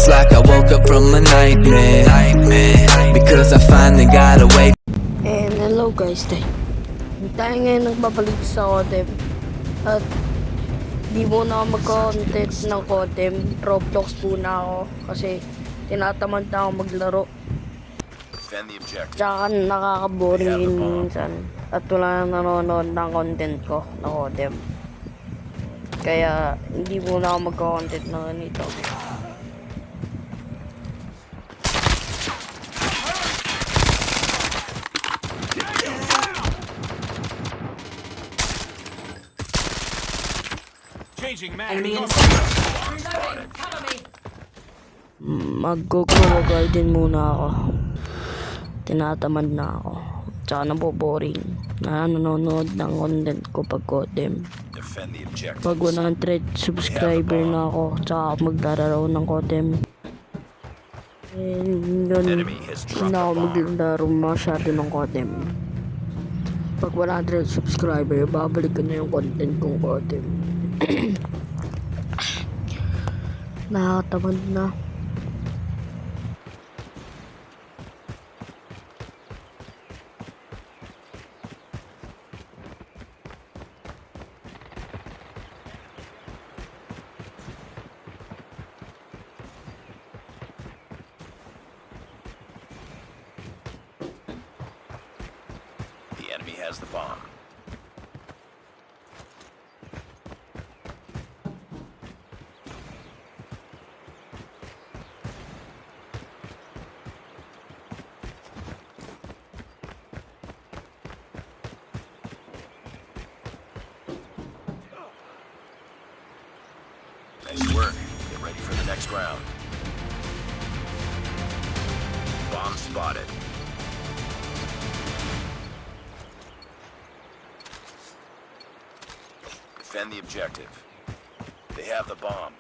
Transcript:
It's like I woke up from a nightmare because I finally got away. And hello guys, tayo ngayon nagbabalik sa Codem. At di muna ako mag-content ng Codem. Roblox muna ako kasi tinatamad na ako maglaro. Tsaka nakaka-boring yun minsan. At wala nang nanonood ng content ko na Codem. Kaya hindi muna ako mag-content na ganito. Mag-grow garden muna ako. Tinatamad na ako. Tsaka naboboring. Nanonood ng content ko pag Codem. Pag 100 subscriber na ako, tsaka ako maglalaro ng Codem. And yun, hindi na ako maglalaro masyado ng Codem. Pag 100 subscriber, babalik ko na yung content kong Codem. Nakatamad na. The enemy has the bomb. Nice work. Get ready for the next round. Bomb spotted. Defend the objective. They have the bomb.